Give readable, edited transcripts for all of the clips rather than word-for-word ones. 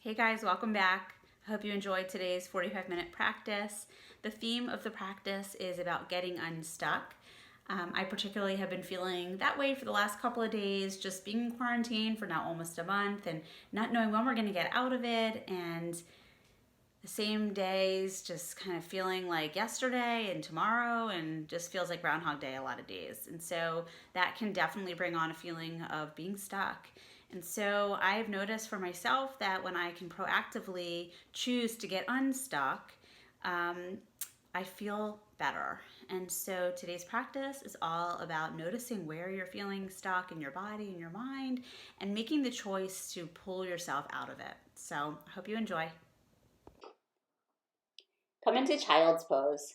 Hey guys, welcome back. I hope you enjoyed today's 45-minute practice. The theme of the practice is about getting unstuck. I particularly have been feeling that way for the last couple of days, just being in quarantine for now almost a month and not knowing when we're going to get out of it, and the same days just kind of feeling like yesterday and tomorrow, and just feels like Groundhog Day a lot of days. And so that can definitely bring on a feeling of being stuck. And so I've noticed for myself that when I can proactively choose to get unstuck, I feel better. And so today's practice is all about noticing where you're feeling stuck in your body and your mind and making the choice to pull yourself out of it. So I hope you enjoy. Come into child's pose.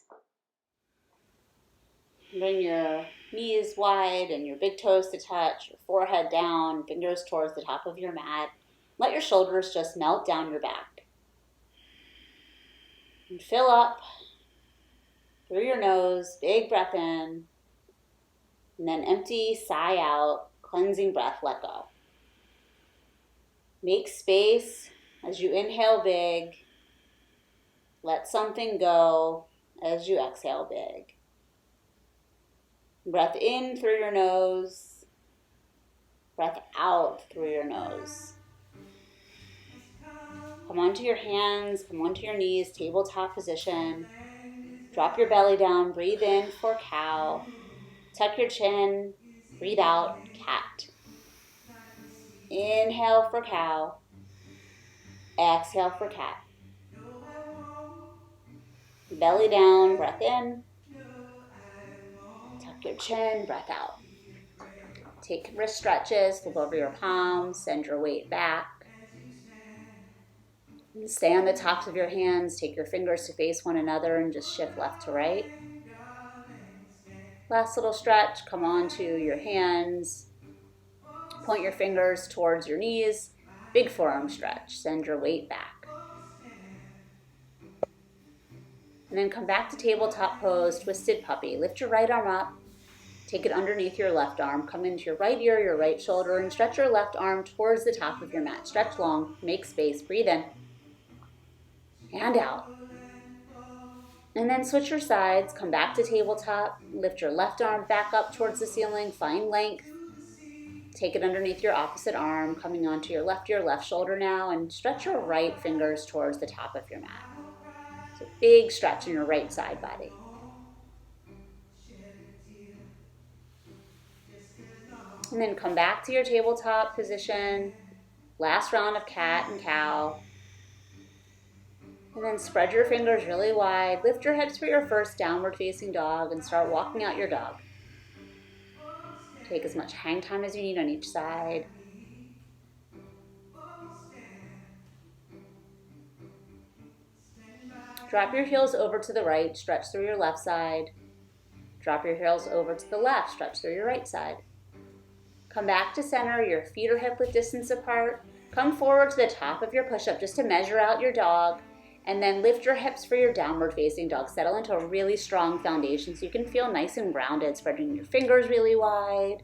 Bring your knees wide and your big toes to touch, your forehead down, fingers towards the top of your mat. Let your shoulders just melt down your back. And fill up through your nose, big breath in, and then empty, sigh out, cleansing breath, let go. Make space as you inhale big. Let something go as you exhale big. Breath in through your nose. Breath out through your nose. Come onto your hands, come onto your knees, tabletop position. Drop your belly down, breathe in for cow. Tuck your chin, breathe out, cat. Inhale for cow. Exhale for cat. Belly down, breath in. Tuck your chin, breath out. Take wrist stretches, flip over your palms, send your weight back. Stay on the tops of your hands, take your fingers to face one another and just shift left to right. Last little stretch, come onto your hands. Point your fingers towards your knees. Big forearm stretch, send your weight back. And then come back to tabletop pose, twisted puppy. Lift your right arm up. Take it underneath your left arm. Come into your right ear, your right shoulder, and stretch your left arm towards the top of your mat. Stretch long, make space, breathe in. And out. And then switch your sides, come back to tabletop, lift your left arm back up towards the ceiling, find length. Take it underneath your opposite arm, coming onto your left shoulder now, and stretch your right fingers towards the top of your mat. So big stretch in your right side body. And then come back to your tabletop position. Last round of cat and cow. And then spread your fingers really wide. Lift your hips for your first downward facing dog and start walking out your dog. Take as much hang time as you need on each side. Drop your heels over to the right, stretch through your left side. Drop your heels over to the left, stretch through your right side. Come back to center, your feet are hip width distance apart. Come forward to the top of your push-up just to measure out your dog. And then lift your hips for your downward facing dog. Settle into a really strong foundation so you can feel nice and grounded, spreading your fingers really wide.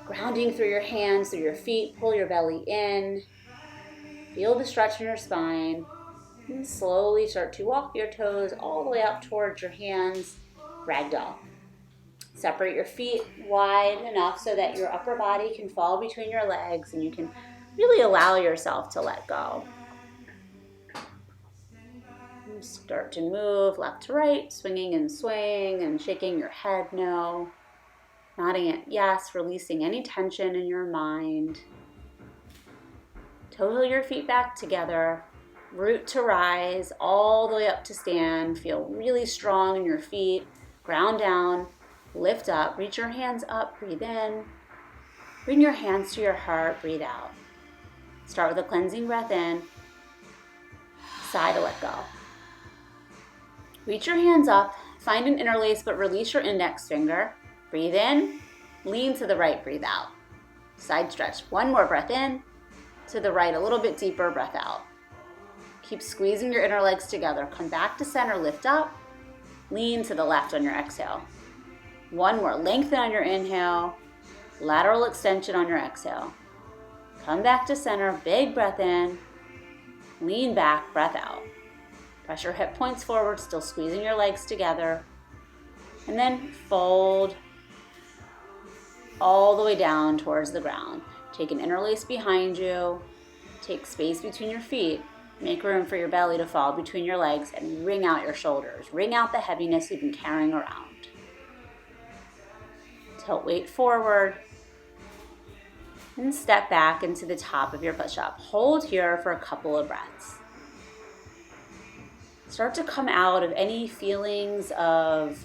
Grounding through your hands, through your feet, pull your belly in. Feel the stretch in your spine. And slowly start to walk your toes all the way up towards your hands. Ragdoll. Separate your feet wide enough so that your upper body can fall between your legs and you can really allow yourself to let go. And start to move left to right, swinging and swing and shaking your head no. Nodding it yes, releasing any tension in your mind. Toe your feet back together. Root to rise, all the way up to stand. Feel really strong in your feet. Ground down, lift up, reach your hands up, breathe in. Bring your hands to your heart, breathe out. Start with a cleansing breath in. Sigh to let go. Reach your hands up, find an interlace, but release your index finger. Breathe in, lean to the right, breathe out. Side stretch, one more breath in, to the right, a little bit deeper, breath out. Keep squeezing your inner legs together. Come back to center, lift up, lean to the left on your exhale. One more, lengthen on your inhale, lateral extension on your exhale. Come back to center, big breath in, lean back, breath out. Press your hip points forward, still squeezing your legs together. And then fold all the way down towards the ground. Take an interlace behind you. Take space between your feet. Make room for your belly to fall between your legs and wring out your shoulders. Wring out the heaviness you've been carrying around. Tilt weight forward. And step back into the top of your push-up. Hold here for a couple of breaths. Start to come out of any feelings of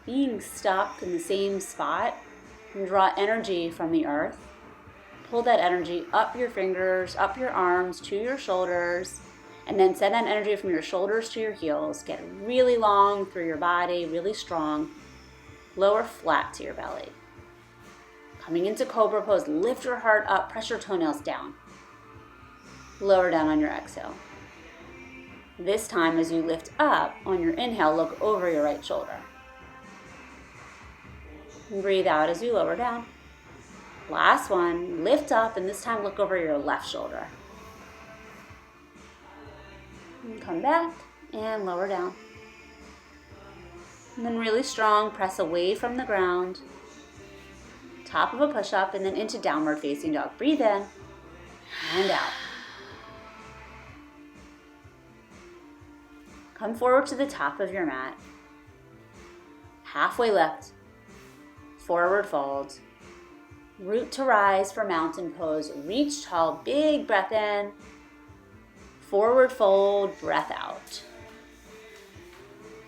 being stuck in the same spot and draw energy from the earth. Pull that energy up your fingers, up your arms, to your shoulders, and then send that energy from your shoulders to your heels. Get really long through your body, really strong. Lower flat to your belly. Coming into Cobra Pose, lift your heart up, press your toenails down. Lower down on your exhale. This time, as you lift up, on your inhale, look over your right shoulder. And breathe out as you lower down. Last one, lift up, and this time look over your left shoulder. And come back and lower down. And then really strong, press away from the ground. Top of a push-up, and then into downward facing dog. Breathe in and out. Come forward to the top of your mat. Halfway lift. Forward fold. Root to rise for mountain pose. Reach tall, big breath in. Forward fold, breath out.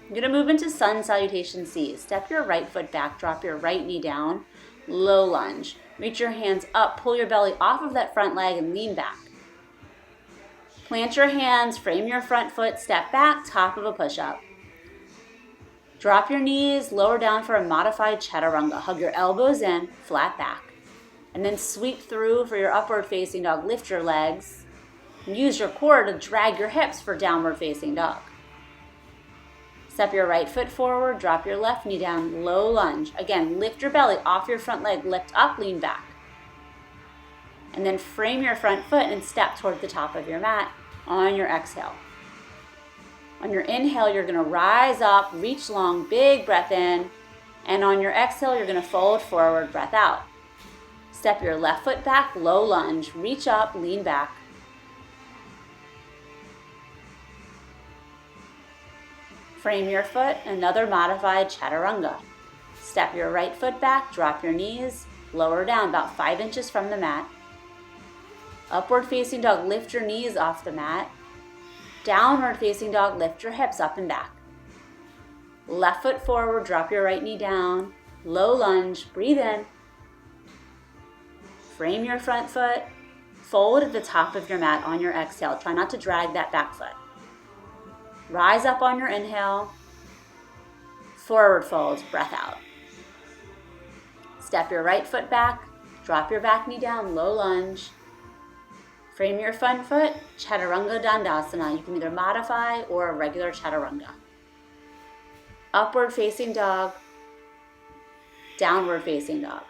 You're going to move into sun salutation C. Step your right foot back, drop your right knee down. Low lunge. Reach your hands up, pull your belly off of that front leg and lean back. Plant your hands, frame your front foot, step back, top of a push-up. Drop your knees, lower down for a modified chaturanga. Hug your elbows in, flat back. And then sweep through for your upward facing dog. Lift your legs. Use your core to drag your hips for downward facing dog. Step your right foot forward, drop your left knee down, low lunge. Again, lift your belly off your front leg, lift up, lean back. And then frame your front foot and step toward the top of your mat on your exhale. On your inhale, you're gonna rise up, reach long, big breath in. And on your exhale, you're gonna fold forward, breath out. Step your left foot back, low lunge, reach up, lean back. Frame your foot, another modified chaturanga. Step your right foot back, drop your knees, lower down about 5 inches from the mat. Upward facing dog, lift your knees off the mat. Downward facing dog, lift your hips up and back. Left foot forward, drop your right knee down. Low lunge, breathe in. Frame your front foot. Fold at the top of your mat on your exhale. Try not to drag that back foot. Rise up on your inhale. Forward fold, breath out. Step your right foot back. Drop your back knee down, low lunge. Frame your front foot, Chaturanga Dandasana. You can either modify or a regular Chaturanga. Upward facing dog, downward facing dog.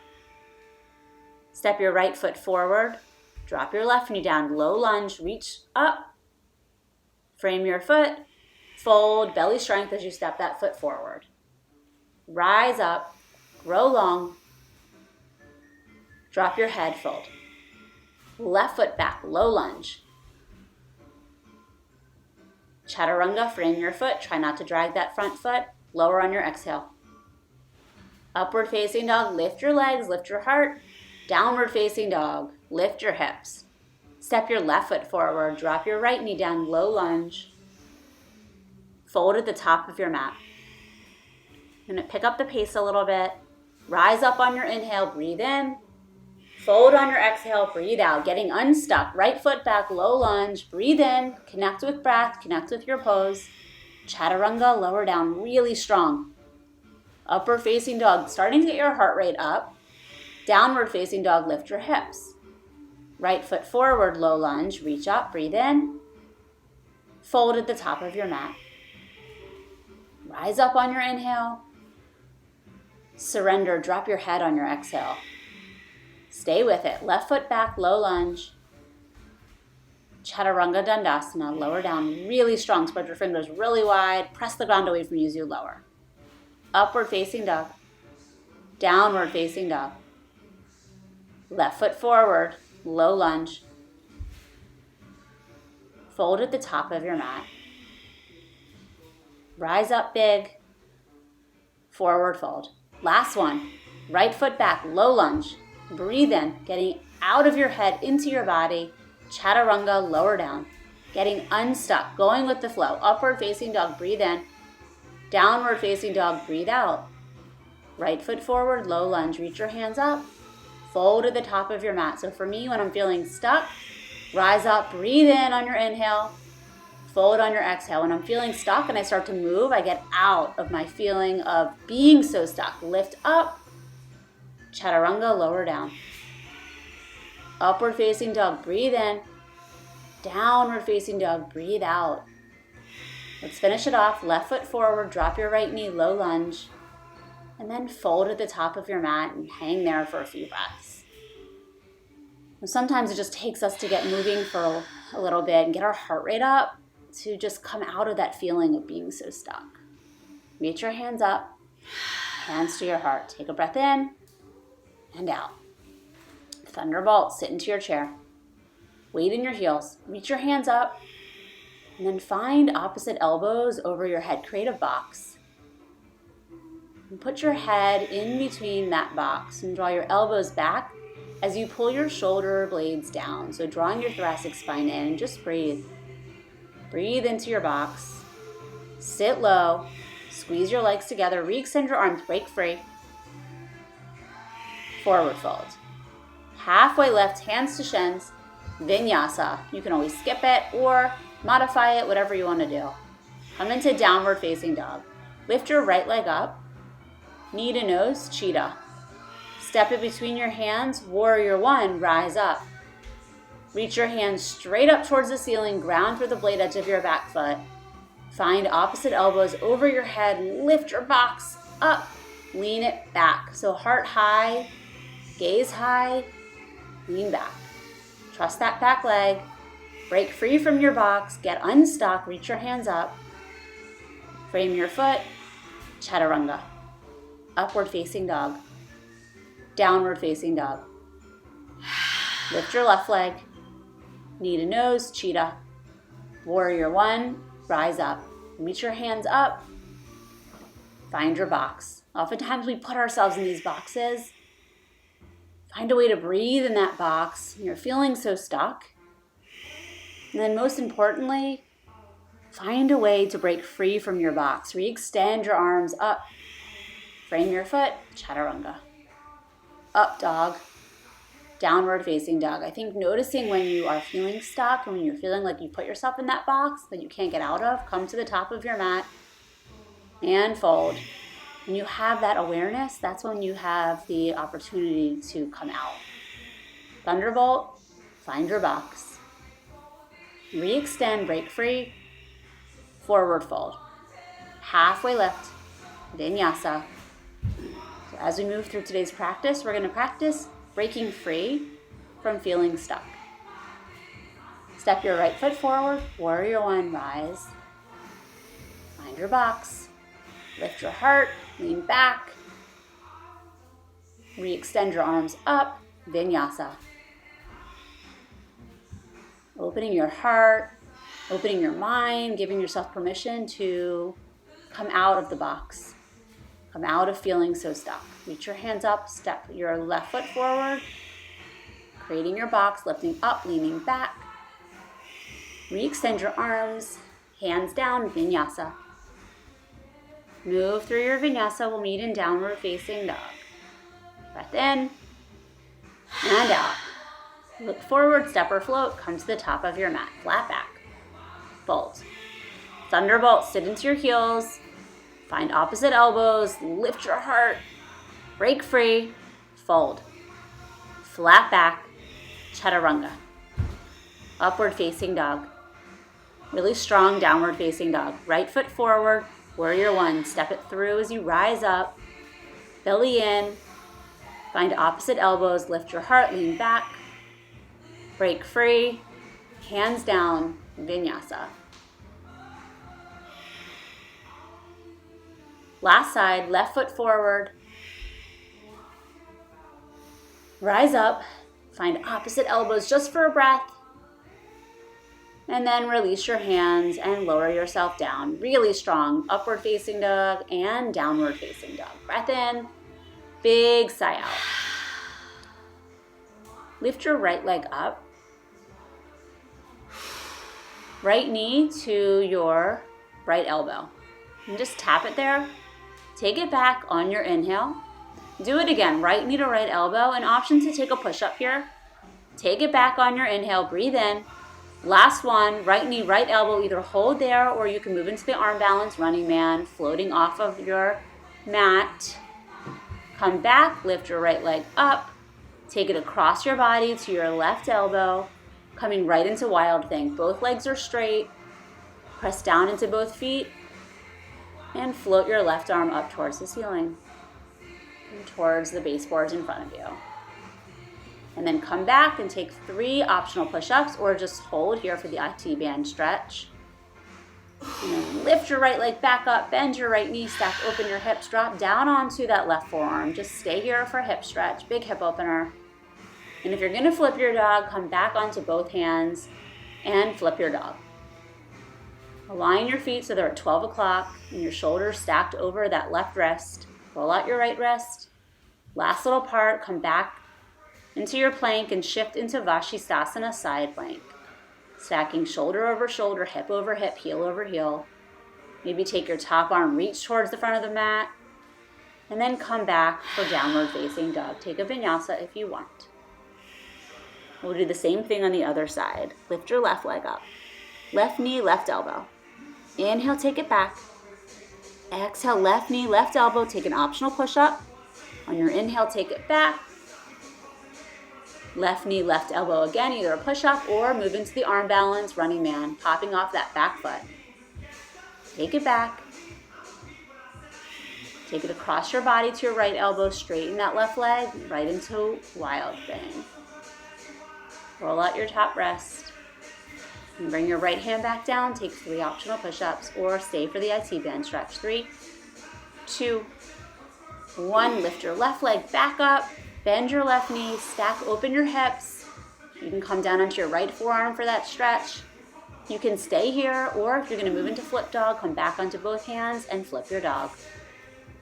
Step your right foot forward, drop your left knee down, low lunge, reach up. Frame your foot, fold, belly strength as you step that foot forward. Rise up, grow long, drop your head, fold. Left foot back, low lunge. Chaturanga, frame your foot. Try not to drag that front foot. Lower on your exhale. Upward facing dog, lift your legs, lift your heart. Downward facing dog, lift your hips. Step your left foot forward, drop your right knee down, low lunge. Fold at the top of your mat. You're gonna pick up the pace a little bit. Rise up on your inhale, breathe in. Fold on your exhale, breathe out. Getting unstuck. Right foot back, low lunge. Breathe in. Connect with breath. Connect with your pose. Chaturanga, lower down, really strong. Upward facing dog, starting to get your heart rate up. Downward facing dog, lift your hips. Right foot forward, low lunge. Reach up, breathe in. Fold at the top of your mat. Rise up on your inhale. Surrender, drop your head on your exhale. Stay with it. Left foot back, low lunge. Chaturanga Dandasana, lower down, really strong. Spread your fingers really wide. Press the ground away from you as you lower. Upward facing dog. Downward facing dog. Left foot forward, low lunge. Fold at the top of your mat. Rise up big. Forward fold. Last one. Right foot back, low lunge. Breathe in, getting out of your head into your body. Chaturanga, lower down. Getting unstuck, going with the flow. Upward facing dog, breathe in. Downward facing dog, breathe out. Right foot forward, low lunge. Reach your hands up. Fold at the top of your mat. So for me, when I'm feeling stuck, rise up, breathe in on your inhale. Fold on your exhale. When I'm feeling stuck and I start to move, I get out of my feeling of being so stuck. Lift up. Chaturanga, lower down. Upward facing dog, breathe in. Downward facing dog, breathe out. Let's finish it off. Left foot forward, drop your right knee, low lunge. And then fold at the top of your mat and hang there for a few breaths. And sometimes it just takes us to get moving for a little bit and get our heart rate up to just come out of that feeling of being so stuck. Reach your hands up, hands to your heart. Take a breath in and out. Thunderbolt, sit into your chair. Weight in your heels. Reach your hands up and then find opposite elbows over your head. Create a box. And put your head in between that box and draw your elbows back as you pull your shoulder blades down. So drawing your thoracic spine in and just breathe. Breathe into your box. Sit low. Squeeze your legs together. Re-extend your arms. Break free. Forward fold. Halfway lift, hands to shins. Vinyasa. You can always skip it or modify it, whatever you want to do. Come into downward facing dog. Lift your right leg up. Knee to nose, cheetah. Step it between your hands, warrior one, rise up. Reach your hands straight up towards the ceiling, ground through the blade edge of your back foot. Find opposite elbows over your head, lift your box up, lean it back. So heart high, gaze high, lean back. Trust that back leg. Break free from your box, get unstuck, reach your hands up. Frame your foot, chaturanga. Upward facing dog. Downward facing dog. Lift your left leg. Knee to nose, cheetah. Warrior one, rise up. Reach your hands up. Find your box. Oftentimes we put ourselves in these boxes. Find a way to breathe in that box. You're feeling so stuck. And then most importantly, find a way to break free from your box. Re-extend your arms up. Frame your foot, chaturanga. Up dog, downward facing dog. I think noticing when you are feeling stuck and when you're feeling like you put yourself in that box that you can't get out of, come to the top of your mat and fold. When you have that awareness, that's when you have the opportunity to come out. Thunderbolt, find your box. Re-extend, break free, forward fold. Halfway lift, vinyasa. So as we move through today's practice, we're going to practice breaking free from feeling stuck. Step your right foot forward, warrior one, rise. Find your box. Lift your heart, lean back. Re-extend your arms up, vinyasa. Opening your heart, opening your mind, giving yourself permission to come out of the box. Come out of feeling so stuck. Reach your hands up, step your left foot forward, creating your box, lifting up, leaning back. Re-extend your arms, hands down, vinyasa. Move through your vinyasa. We'll meet in downward facing dog. Breath in and out. Look forward, step or float, come to the top of your mat. Flat back. Fold. Thunderbolt, sit into your heels. Find opposite elbows, lift your heart, break free, fold. Flat back, chaturanga. Upward facing dog. Really strong downward facing dog. Right foot forward, warrior one. Step it through as you rise up. Belly in. Find opposite elbows, lift your heart, lean back. Break free, Hands down, vinyasa. Last side, left foot forward. Rise up, find opposite elbows just for a breath. And then release your hands and lower yourself down. Really strong, upward facing dog and downward facing dog. Breath in, big sigh out. Lift your right leg up. Right knee to your right elbow. And just tap it there. Take it back on your inhale. Do it again, right knee to right elbow. An option to take a push-up here. Take it back on your inhale, breathe in. Last one, right knee, right elbow, either hold there or you can move into the arm balance, running man, floating off of your mat. Come back, lift your right leg up. Take it across your body to your left elbow, coming right into wild thing. Both legs are straight. Press down into both feet and float your left arm up towards the ceiling and towards the baseboards in front of you. And then come back and take 3 optional push-ups or just hold here for the IT band stretch. And then lift your right leg back up, bend your right knee, stack open your hips, drop down onto that left forearm. Just stay here for hip stretch, big hip opener. And if you're gonna flip your dog, come back onto both hands and flip your dog. Align your feet so they're at 12 o'clock and your shoulders stacked over that left wrist. Roll out your right wrist. Last little part, come back into your plank and shift into Vashisthasana side plank. Stacking shoulder over shoulder, hip over hip, heel over heel. Maybe take your top arm, reach towards the front of the mat, and then come back for downward facing dog. Take a vinyasa if you want. We'll do the same thing on the other side. Lift your left leg up. Left knee, left elbow. Inhale, take it back. Exhale, left knee, left elbow. Take an optional push-up. On your inhale, take it back. Left knee, left elbow again, either a push-up or move into the arm balance, running man, popping off that back foot. Take it back. Take it across your body to your right elbow, straighten that left leg, right into wild thing. Roll out your top rest. And bring your right hand back down, take 3 optional push-ups or stay for the IT band stretch. 3, 2, 1. Lift your left leg back up. Bend your left knee, stack open your hips. You can come down onto your right forearm for that stretch. You can stay here, or if you're gonna move into flip dog, come back onto both hands and flip your dog.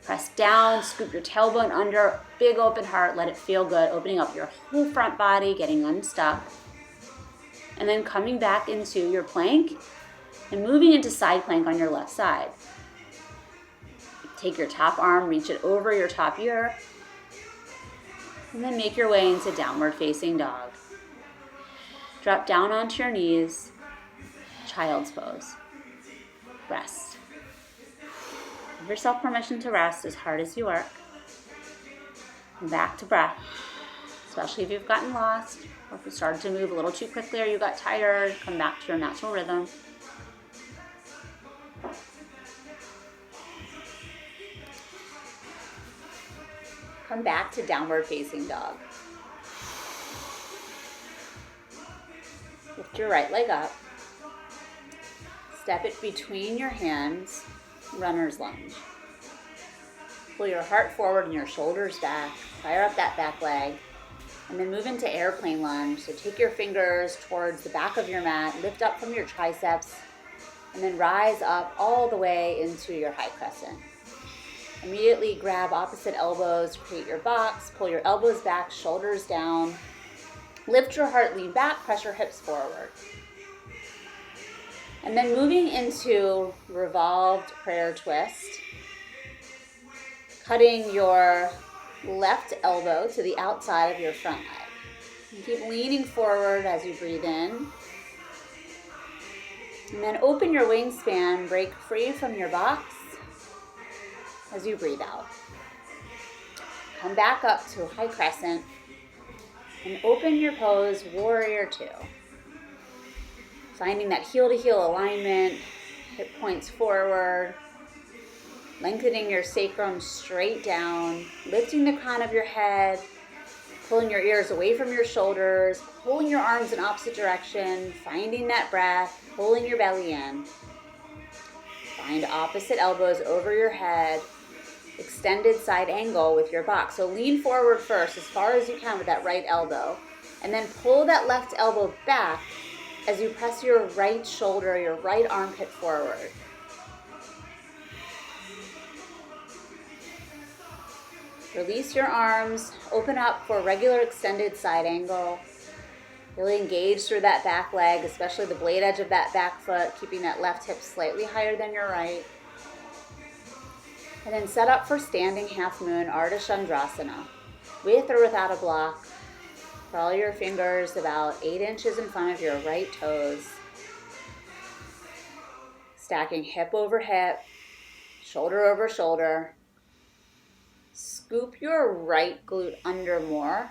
Press down, scoop your tailbone under, big open heart, let it feel good, opening up your whole front body, getting unstuck. And then coming back into your plank and moving into side plank on your left side. Take your top arm, reach it over your top ear, and then make your way into downward facing dog. Drop down onto your knees, child's pose. Rest. Give yourself permission to rest as hard as you work. And back to breath, especially if you've gotten lost or if you started to move a little too quickly or you got tired, come back to your natural rhythm. Come back to downward facing dog. Lift your right leg up. Step it between your hands, runner's lunge. Pull your heart forward and your shoulders back. Fire up that back leg. And then move into airplane lunge. So take your fingers towards the back of your mat, lift up from your triceps, and then rise up all the way into your high crescent. Immediately grab opposite elbows, create your box, pull your elbows back, shoulders down. Lift your heart, lean back, press your hips forward. And then moving into revolved prayer twist. Cutting your left elbow to the outside of your front leg. And keep leaning forward as you breathe in. And then open your wingspan, break free from your box as you breathe out. Come back up to high crescent and open your pose, warrior 2. Finding that heel to heel alignment, hip points forward, lengthening your sacrum straight down, lifting the crown of your head, Pulling your ears away from your shoulders, pulling your arms in opposite direction, finding that breath, pulling your belly in. Find opposite elbows over your head, extended side angle with your box. So lean forward first as far as you can with that right elbow, and then pull that left elbow back as you press your right shoulder, your right armpit forward. Release your arms, open up for a regular extended side angle. Really engage through that back leg, especially the blade edge of that back foot, keeping that left hip slightly higher than your right. And then set up for standing half moon, Ardha Chandrasana, with or without a block. Crawl your fingers about 8 inches in front of your right toes. Stacking hip over hip, shoulder over shoulder. Scoop your right glute under more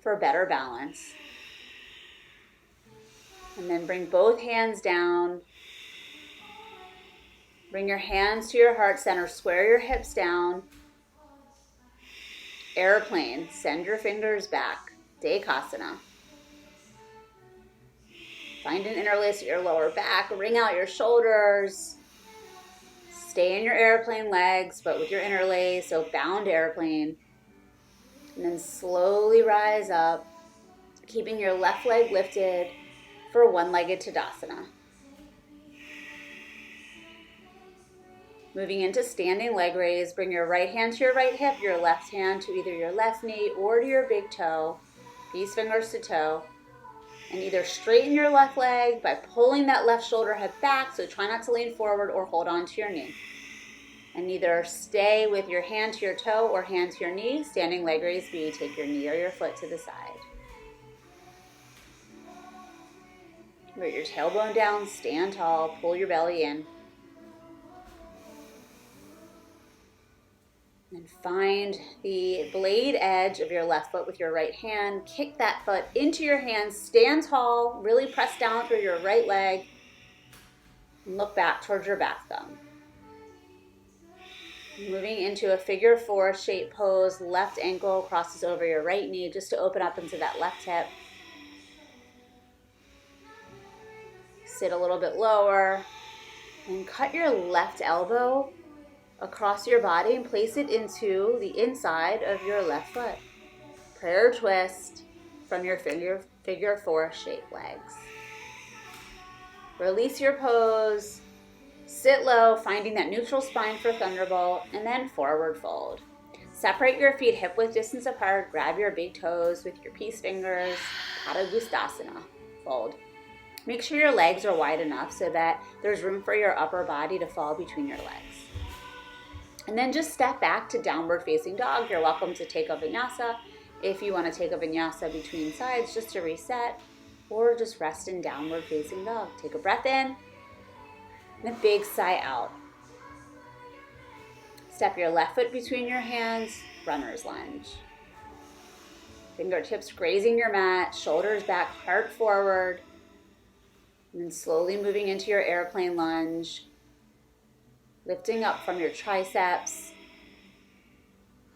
for better balance. And then bring both hands down. Bring your hands to your heart center. Square your hips down. Airplane. Send your fingers back. Dekasana. Find an interlace at your lower back. Wring out your shoulders. Stay in your airplane legs, but with your interlace, so bound airplane. And then slowly rise up, keeping your left leg lifted for one-legged Tadasana. Moving into standing leg raise, bring your right hand to your right hip, your left hand to either your left knee or to your big toe, these fingers to toe. And either straighten your left leg by pulling that left shoulder head back, so try not to lean forward, or hold on to your knee. And either stay with your hand to your toe or hand to your knee. Standing leg raise B, take your knee or your foot to the side. Root your tailbone down, stand tall, pull your belly in. And find the blade edge of your left foot with your right hand. Kick that foot into your hands, stand tall, really press down through your right leg. And look back towards your back thumb. Moving into a figure 4 shape pose, left ankle crosses over your right knee just to open up into that left hip. Sit a little bit lower and cut your left elbow across your body and place it into the inside of your left foot. Prayer twist from your figure 4 shape legs. Release your pose. Sit low, finding that neutral spine for thunderbolt, and then forward fold. Separate your feet hip width distance apart. Grab your big toes with your peace fingers. Padangusthasana. Fold. Make sure your legs are wide enough so that there's room for your upper body to fall between your legs. And then just step back to downward facing dog. You're welcome to take a vinyasa if you want to take a vinyasa between sides just to reset, or just rest in downward facing dog. Take a breath in and a big sigh out. Step your left foot between your hands, runner's lunge. Fingertips grazing your mat, shoulders back, heart forward. And then slowly moving into your airplane lunge. Lifting up from your triceps.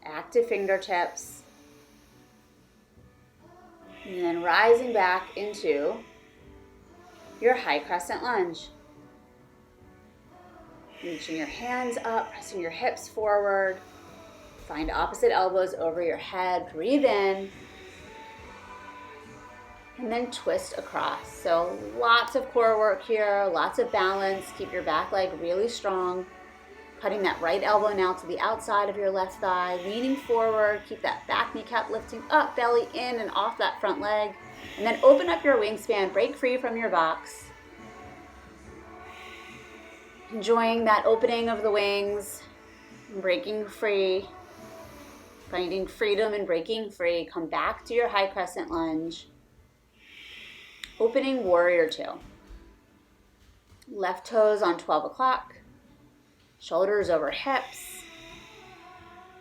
Active fingertips. And then rising back into your high crescent lunge. Reaching your hands up, pressing your hips forward. Find opposite elbows over your head. Breathe in. And then twist across. So lots of core work here, lots of balance. Keep your back leg really strong. Cutting that right elbow now to the outside of your left thigh. Leaning forward. Keep that back kneecap lifting up, belly in and off that front leg. And then open up your wingspan. Break free from your box. Enjoying that opening of the wings. Breaking free. Finding freedom and breaking free. Come back to your high crescent lunge. Opening warrior 2. Left toes on 12 o'clock. Shoulders over hips.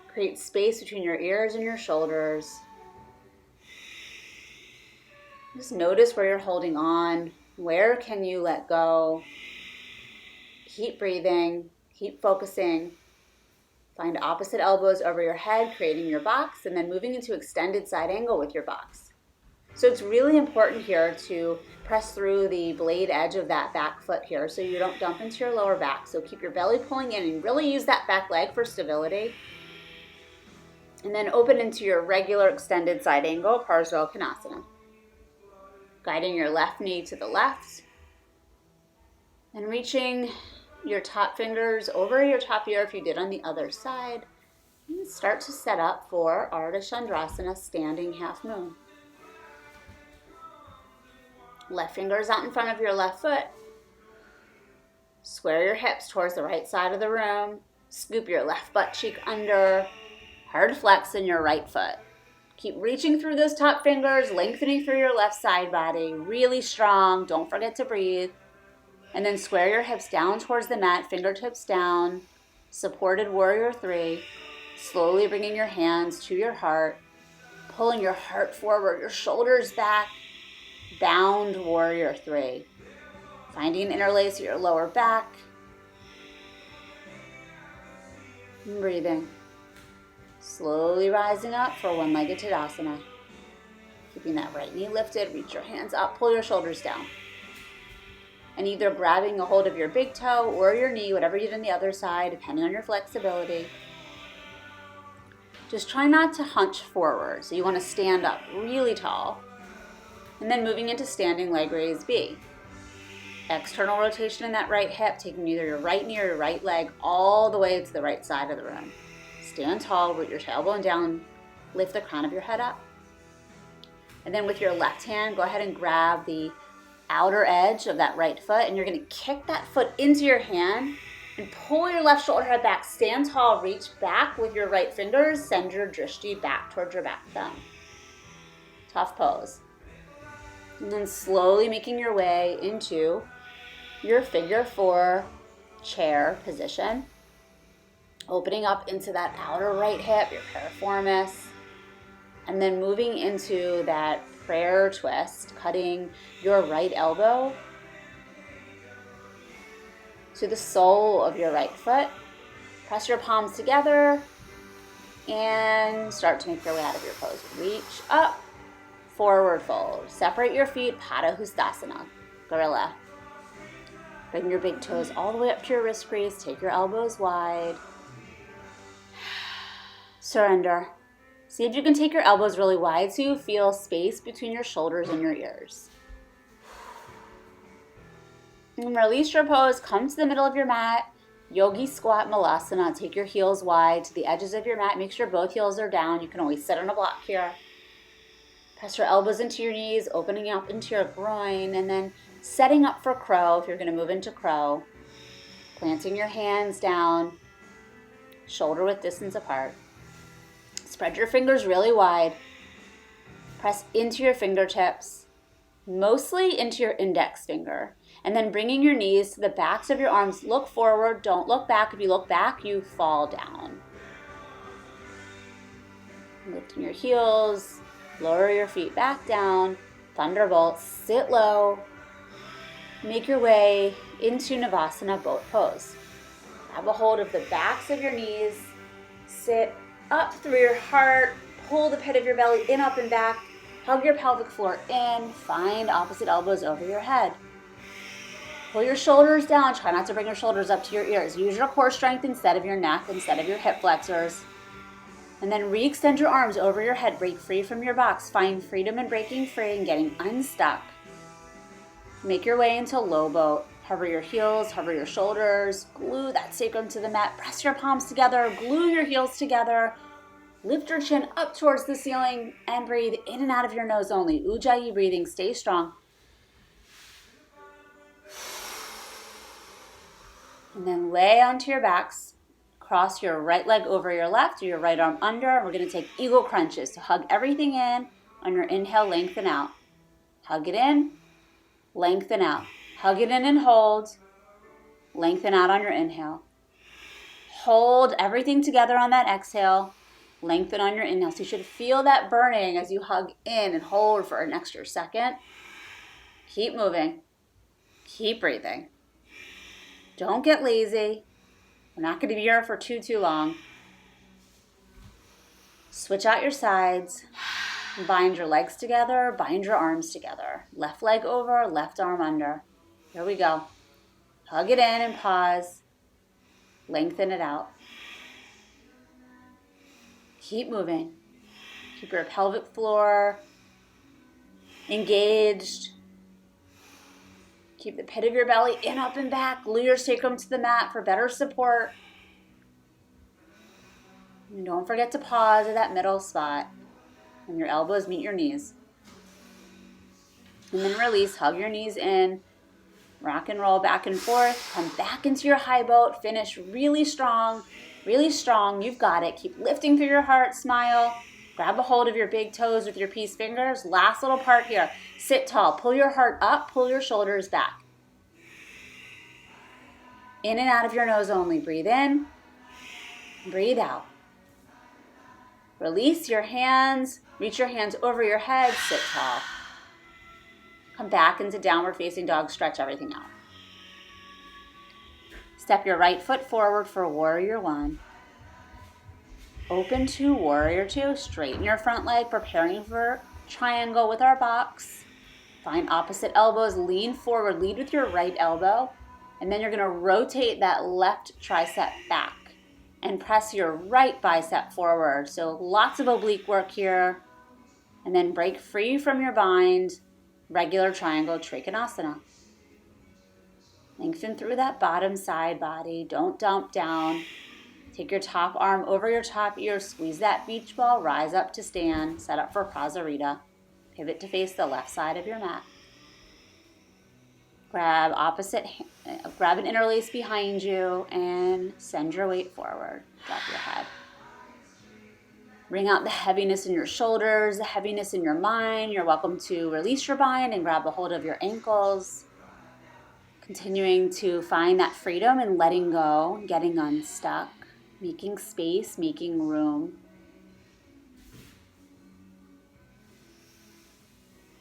Create space between your ears and your shoulders. Just notice where you're holding on. Where can you let go? Keep breathing. Keep focusing. Find opposite elbows over your head, creating your box, and then moving into extended side angle with your box. So it's really important here to press through the blade edge of that back foot here so you don't dump into your lower back. So keep your belly pulling in and really use that back leg for stability. And then open into your regular extended side angle, Parsvakonasana. Guiding your left knee to the left. And reaching your top fingers over your top ear if you did on the other side. And start to set up for Ardha Chandrasana, standing half moon. Left fingers out in front of your left foot. Square your hips towards the right side of the room. Scoop your left butt cheek under. Hard flex in your right foot. Keep reaching through those top fingers, lengthening through your left side body. Really strong. Don't forget to breathe. And then square your hips down towards the mat, fingertips down. Supported warrior 3. Slowly bringing your hands to your heart. Pulling your heart forward, your shoulders back. Bound warrior 3. Finding an interlace at your lower back. And breathing. Slowly rising up for one-legged Tadasana. Keeping that right knee lifted, reach your hands up, pull your shoulders down. And either grabbing a hold of your big toe or your knee, whatever you did on the other side, depending on your flexibility. Just try not to hunch forward. So you want to stand up really tall. And then moving into standing leg raise B. External rotation in that right hip, taking either your right knee or your right leg all the way to the right side of the room. Stand tall, root your tailbone down, lift the crown of your head up. And then with your left hand, go ahead and grab the outer edge of that right foot, and you're going to kick that foot into your hand and pull your left shoulder head back. Stand tall, reach back with your right fingers, send your drishti back towards your back thumb. Tough pose. And then slowly making your way into your figure 4 chair position. Opening up into that outer right hip, your piriformis. And then moving into that prayer twist, cutting your right elbow to the sole of your right foot. Press your palms together and start to make your way out of your pose. Reach up, forward fold. Separate your feet, Pada Hastasana, gorilla. Bring your big toes all the way up to your wrist crease. Take your elbows wide. Surrender. See if you can take your elbows really wide so you feel space between your shoulders and your ears. And release your pose. Come to the middle of your mat. Yogi squat malasana. Take your heels wide to the edges of your mat. Make sure both heels are down. You can always sit on a block here. Press your elbows into your knees, opening up into your groin, and then setting up for crow if you're going to move into crow. Planting your hands down, shoulder width distance apart. Spread your fingers really wide. Press into your fingertips, mostly into your index finger. And then bringing your knees to the backs of your arms. Look forward, don't look back. If you look back, you fall down. Lifting your heels, lower your feet back down. Thunderbolt, sit low. Make your way into Navasana boat pose. Grab a hold of the backs of your knees. Sit up through your heart, pull the pit of your belly in, up, and back. Hug your pelvic floor in. Find opposite elbows over your head. Pull your shoulders down. Try not to bring your shoulders up to your ears. Use your core strength instead of your neck, instead of your hip flexors. And then re-extend your arms over your head. Break free from your box. Find freedom in breaking free and getting unstuck. Make your way into low boat. Hover your heels, hover your shoulders, glue that sacrum to the mat, press your palms together, glue your heels together, lift your chin up towards the ceiling, and breathe in and out of your nose only. Ujjayi breathing, stay strong. And then lay onto your backs, cross your right leg over your left or your right arm under, and we're going to take eagle crunches. So hug everything in. On your inhale, lengthen out. Hug it in, lengthen out. Hug it in and hold. Lengthen out on your inhale. Hold everything together on that exhale. Lengthen on your inhale. So you should feel that burning as you hug in and hold for an extra second. Keep moving. Keep breathing. Don't get lazy. We're not going to be here for too long. Switch out your sides. Bind your legs together, bind your arms together. Left leg over, left arm under. Here we go. Hug it in and pause. Lengthen it out. Keep moving. Keep your pelvic floor engaged. Keep the pit of your belly in, up, and back. Glue your sacrum to the mat for better support. And don't forget to pause at that middle spot when your elbows meet your knees. And then release, hug your knees in, rock and roll back and forth, come back into your high boat, finish really strong, you've got it. Keep lifting through your heart, smile, grab a hold of your big toes with your peace fingers. Last little part here, sit tall, pull your heart up, pull your shoulders back. In and out of your nose only, breathe in, breathe out. Release your hands, reach your hands over your head, sit tall. Come back into downward facing dog, stretch everything out. Step your right foot forward for warrior one. Open to warrior two, straighten your front leg, preparing for triangle with our box. Find opposite elbows, lean forward, lead with your right elbow, and then you're gonna rotate that left tricep back and press your right bicep forward. So lots of oblique work here. And then break free from your bind, regular triangle trikonasana. Lengthen through that bottom side body. Don't dump down. Take your top arm over your top ear. Squeeze that beach ball. Rise up to stand. Set up for Prasarita. Pivot to face the left side of your mat. Grab an interlace behind you and send your weight forward. Drop your head. Bring out the heaviness in your shoulders, the heaviness in your mind. You're welcome to release your bind and grab a hold of your ankles. Continuing to find that freedom and letting go, getting unstuck, making space, making room.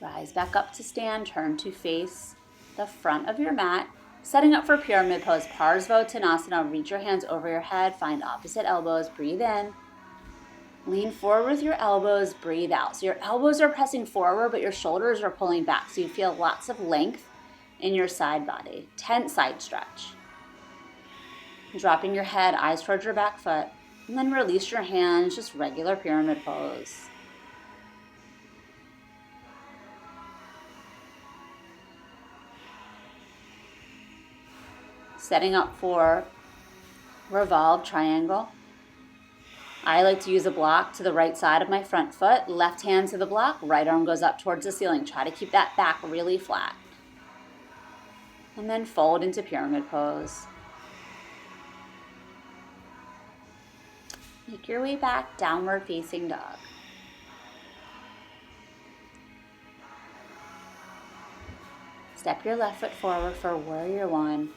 Rise back up to stand, turn to face the front of your mat. Setting up for pyramid pose, Parsvottanasana. Reach your hands over your head, find opposite elbows, breathe in. Lean forward with your elbows, breathe out. So your elbows are pressing forward, but your shoulders are pulling back. So you feel lots of length in your side body. Tense side stretch. Dropping your head, eyes towards your back foot. And then release your hands, just regular pyramid pose. Setting up for revolved triangle. I like to use a block to the right side of my front foot, left hand to the block, right arm goes up towards the ceiling. Try to keep that back really flat. And then fold into pyramid pose. Make your way back, downward facing dog. Step your left foot forward for warrior one.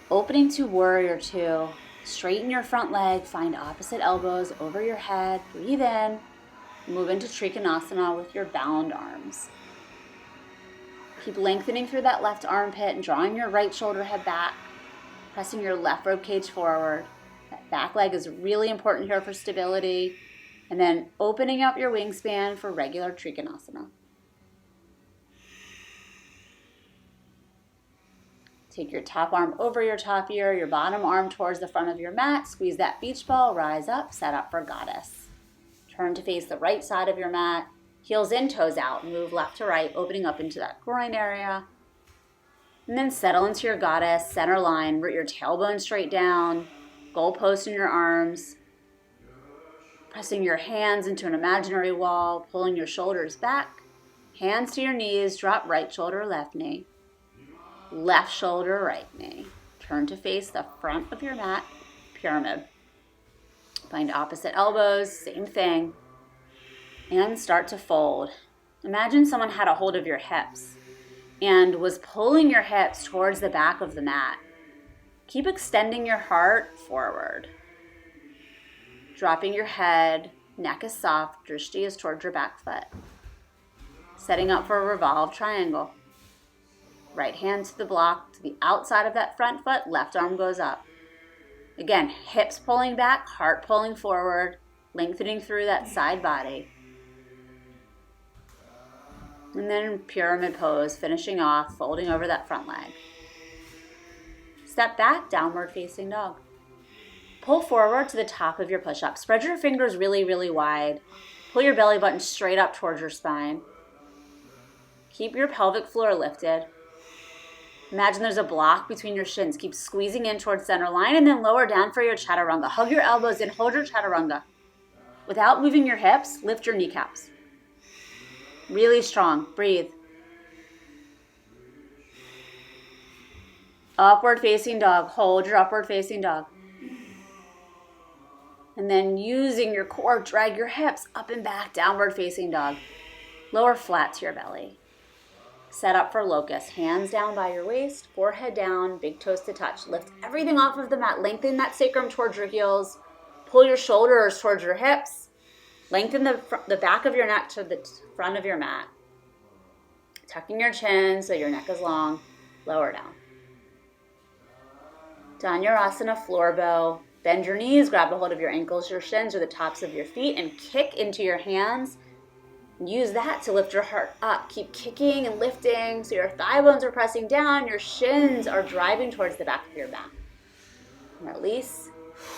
Opening to warrior two. Straighten your front leg, find opposite elbows over your head, breathe in, move into Trikonasana with your bound arms. Keep lengthening through that left armpit and drawing your right shoulder head back, pressing your left rib cage forward. That back leg is really important here for stability. And then opening up your wingspan for regular Trikonasana. Take your top arm over your top ear, your bottom arm towards the front of your mat. Squeeze that beach ball, rise up, set up for goddess. Turn to face the right side of your mat. Heels in, toes out. Move left to right, opening up into that groin area. And then settle into your goddess, center line. Root your tailbone straight down. Goalpost in your arms. Pressing your hands into an imaginary wall, pulling your shoulders back. Hands to your knees, drop right shoulder, left knee. Left shoulder, right knee. Turn to face the front of your mat, pyramid. Find opposite elbows, same thing. And start to fold. Imagine someone had a hold of your hips and was pulling your hips towards the back of the mat. Keep extending your heart forward. Dropping your head, neck is soft, drishti is towards your back foot. Setting up for a revolved triangle. Right hand to the block, to the outside of that front foot, left arm goes up. Again, hips pulling back, heart pulling forward. lengthening through that side body. And then pyramid pose, finishing off, folding over that front leg. Step back, downward facing dog. Pull forward to the top of your push-up. Spread your fingers really, really wide. Pull your belly button straight up towards your spine. Keep your pelvic floor lifted. Imagine there's a block between your shins. Keep squeezing in towards center line and then lower down for your chaturanga. Hug your elbows in, hold your chaturanga. Without moving your hips, lift your kneecaps. Really strong. Breathe. Upward facing dog. Hold your upward facing dog. And then using your core, drag your hips up and back, downward facing dog. Lower flat to your belly. Set up for locust. Hands down by your waist, forehead down, big toes to touch. Lift everything off of the mat. Lengthen that sacrum towards your heels. Pull your shoulders towards your hips. Lengthen the back of your neck to the front of your mat. Tucking your chin so your neck is long. Lower down. Dhanurasana floor bow. Bend your knees, grab a hold of your ankles, your shins, or the tops of your feet, and kick into your hands. Use that to lift your heart up. Keep kicking and lifting so your thigh bones are pressing down, your shins are driving towards the back of your back. Release.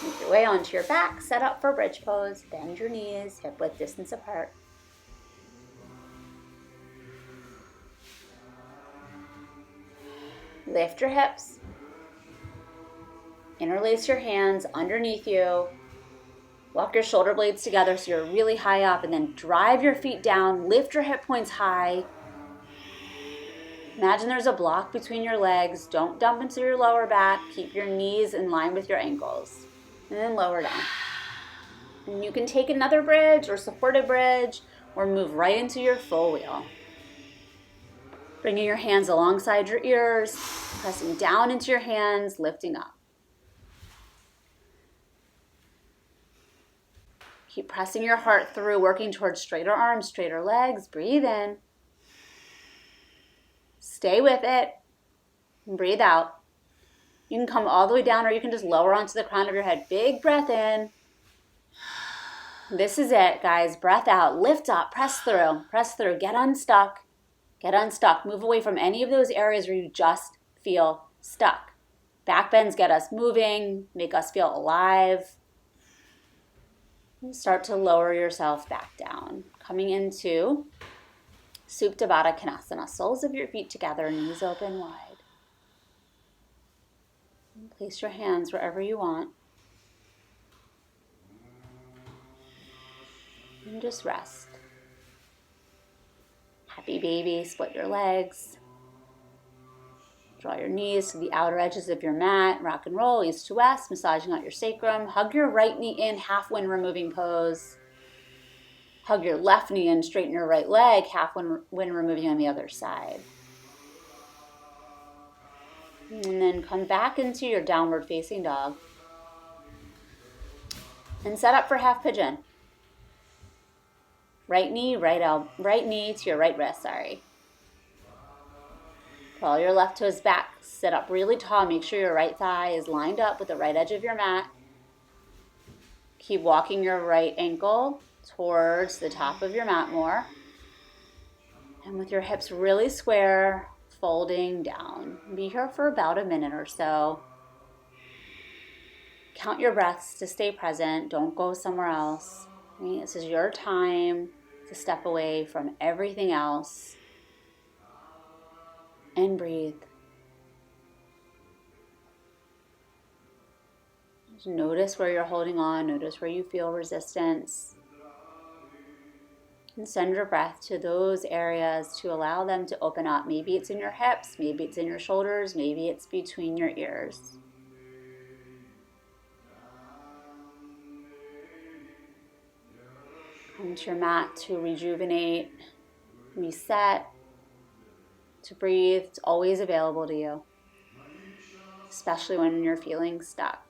Make your way onto your back. Set up for bridge pose. Bend your knees, hip width distance apart. Lift your hips. Interlace your hands underneath you. Walk your shoulder blades together so you're really high up, and then drive your feet down. Lift your hip points high. Imagine there's a block between your legs. Don't dump into your lower back. Keep your knees in line with your ankles. And then lower down. And you can take another bridge or supported bridge or move right into your full wheel. Bringing your hands alongside your ears, pressing down into your hands, lifting up. Keep pressing your heart through, working towards straighter arms, straighter legs. Breathe in. Stay with it. And breathe out. You can come all the way down or you can just lower onto the crown of your head. Big breath in. This is it, guys. Breath out. Lift up. Press through. Press through. Get unstuck. Get unstuck. Move away from any of those areas where you just feel stuck. Back bends get us moving, make us feel alive. Start to lower yourself back down. Coming into Supta Baddha Konasana. Soles of your feet together, knees open wide. Place your hands wherever you want. And just rest. Happy baby, split your legs. Draw your knees to the outer edges of your mat. Rock and roll, east to west, massaging out your sacrum. Hug your right knee in, half wind removing pose. Hug your left knee in, straighten your right leg, half wind removing on the other side. And then come back into your downward facing dog. And set up for half pigeon. Right knee to your right wrist, Pull your left toes back, sit up really tall. Make sure your right thigh is lined up with the right edge of your mat. Keep walking your right ankle towards the top of your mat more. And with your hips really square, folding down. Be here for about a minute or so. Count your breaths to stay present. Don't go somewhere else. This is your time to step away from everything else. And breathe. Just notice where you're holding on. Notice where you feel resistance. And send your breath to those areas to allow them to open up. Maybe it's in your hips. Maybe it's in your shoulders. Maybe it's between your ears. Come to your mat to rejuvenate, reset, to breathe. It's always available to you, especially when you're feeling stuck.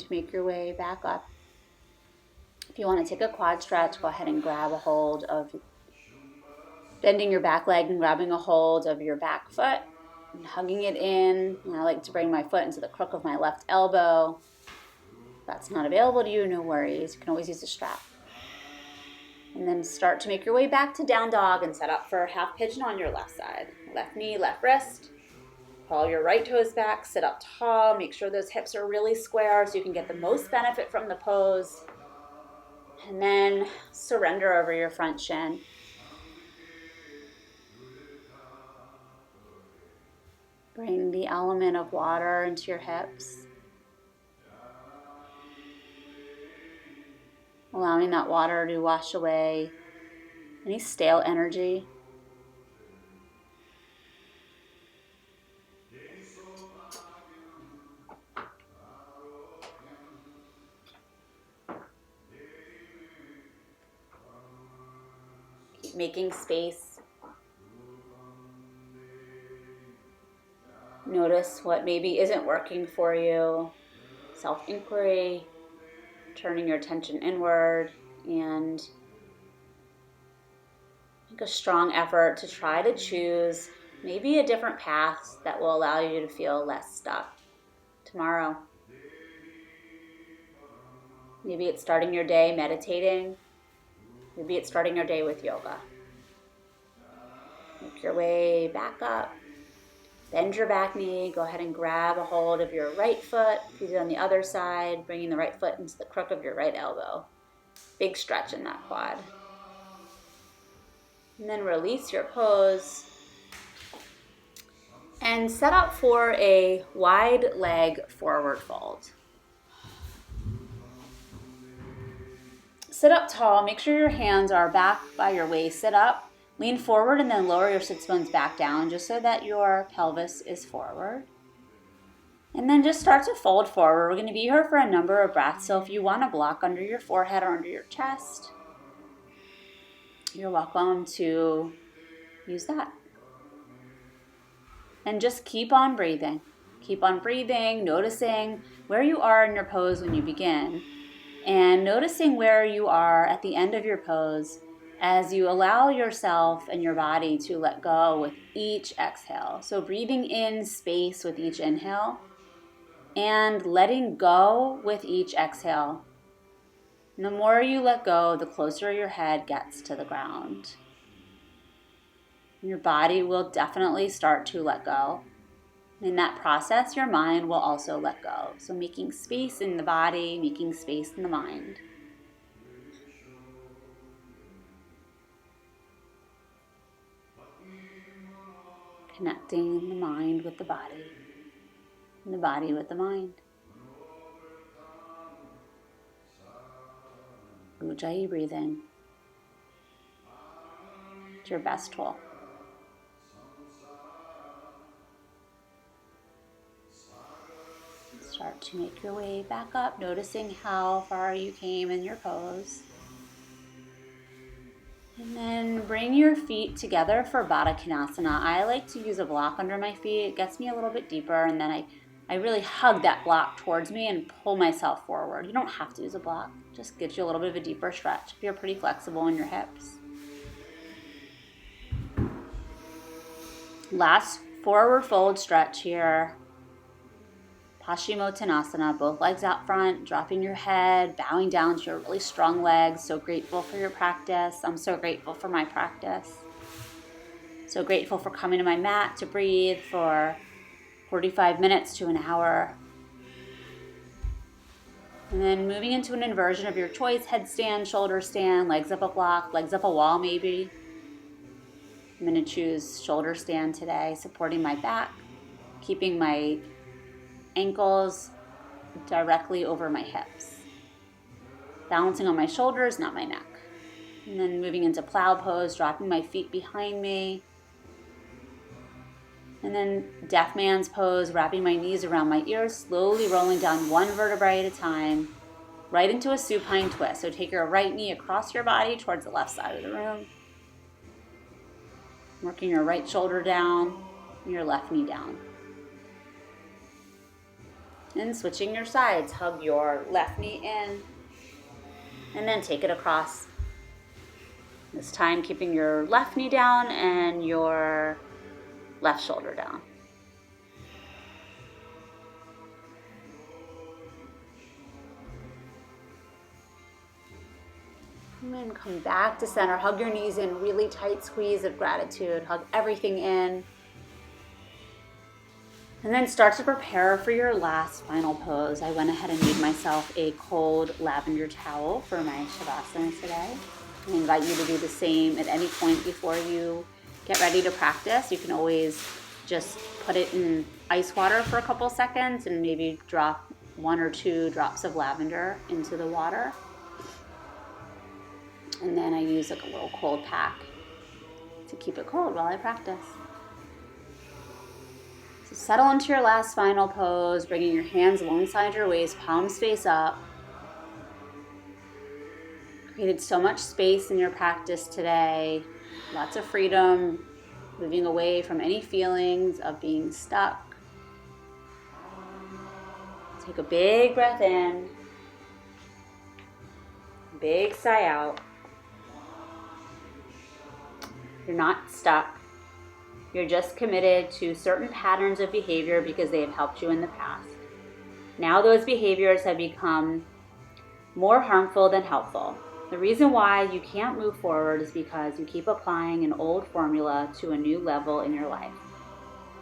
to make your way back up. If you want to take a quad stretch, go ahead and grab a hold of, bending your back leg and grabbing a hold of your back foot and hugging it in. And I like to bring my foot into the crook of my left elbow. If that's not available to you, no worries. You can always use a strap. And then start to make your way back to down dog and set up for half pigeon on your left side. Left knee, left wrist. Crawl your right toes back, sit up tall. Make sure those hips are really square so you can get the most benefit from the pose. And then surrender over your front shin. Bring the element of water into your hips. Allowing that water to wash away any stale energy. Keep making space. Notice what maybe isn't working for you. Self-inquiry, turning your attention inward, and make a strong effort to try to choose maybe a different path that will allow you to feel less stuck tomorrow. Maybe it's starting your day meditating. Maybe it's starting your day with yoga. Make your way back up. Bend your back knee. Go ahead and grab a hold of your right foot. If you do it on the other side, bringing the right foot into the crook of your right elbow. Big stretch in that quad. And then release your pose. And set up for a wide leg forward fold. Sit up tall. Make sure your hands are back by your waist. Sit up. Lean forward and then lower your sits bones back down just so that your pelvis is forward. And then just start to fold forward. We're going to be here for a number of breaths. So if you want to block under your forehead or under your chest, you're welcome to use that. And just keep on breathing. Keep on breathing, noticing where you are in your pose when you begin, and noticing where you are at the end of your pose as you allow yourself and your body to let go with each exhale. So breathing in space with each inhale and letting go with each exhale. And the more you let go, the closer your head gets to the ground. Your body will definitely start to let go. In that process, your mind will also let go. So making space in the body, making space in the mind. Connecting the mind with the body, and the body with the mind. Ujjayi breathing. It's your best tool. Start to make your way back up, noticing how far you came in your pose. And then bring your feet together for Baddha Konasana. I like to use a block under my feet. It gets me a little bit deeper, and then I really hug that block towards me and pull myself forward. You don't have to use a block. It just gives you a little bit of a deeper stretch if you're pretty flexible in your hips. Last forward fold stretch here. Paschimottanasana, both legs out front, dropping your head, bowing down to your really strong legs. So grateful for your practice. I'm so grateful for my practice. So grateful for coming to my mat to breathe for 45 minutes to an hour. And then moving into an inversion of your choice, headstand, shoulder stand, legs up a block, legs up a wall maybe. I'm going to choose shoulder stand today, supporting my back, keeping my ankles directly over my hips. Balancing on my shoulders, not my neck. And then moving into plow pose, dropping my feet behind me. And then deaf man's pose, wrapping my knees around my ears, slowly rolling down one vertebrae at a time, right into a supine twist. So take your right knee across your body towards the left side of the room. Working your right shoulder down, and your left knee down. And switching your sides, hug your left knee in and then take it across. This time keeping your left knee down and your left shoulder down. And then come back to center. Hug your knees in, really tight squeeze of gratitude. Hug everything in. And then start to prepare for your last final pose. I went ahead and made myself a cold lavender towel for my Shavasana today. I invite you to do the same at any point before you get ready to practice. You can always just put it in ice water for a couple seconds and maybe drop 1 or 2 drops of lavender into the water. And then I use like a little cold pack to keep it cold while I practice. So settle into your last final pose, bringing your hands alongside your waist, palms face up. Created so much space in your practice today. Lots of freedom, moving away from any feelings of being stuck. Take a big breath in. Big sigh out. You're not stuck. You're just committed to certain patterns of behavior because they have helped you in the past. Now those behaviors have become more harmful than helpful. The reason why you can't move forward is because you keep applying an old formula to a new level in your life.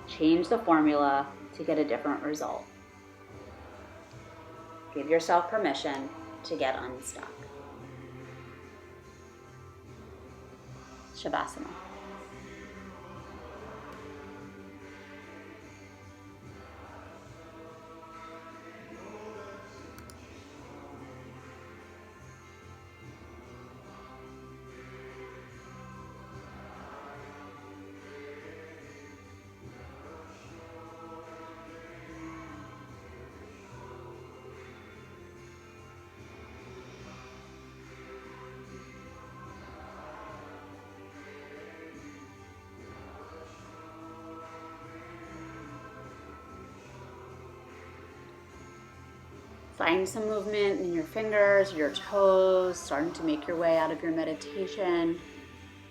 Change the formula to get a different result. Give yourself permission to get unstuck. Shavasana. Find some movement in your fingers, your toes, starting to make your way out of your meditation.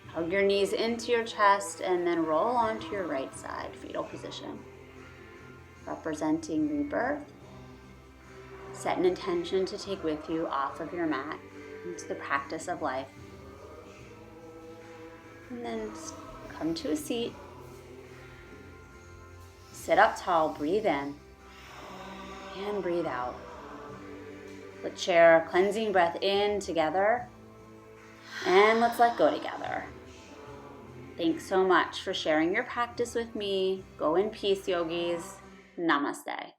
Hug your knees into your chest and then roll onto your right side, fetal position. Representing rebirth. Set an intention to take with you off of your mat into the practice of life. And then come to a seat. Sit up tall, breathe in and breathe out. Let's share a cleansing breath in together, and let's let go together. Thanks so much for sharing your practice with me. Go in peace, yogis. Namaste.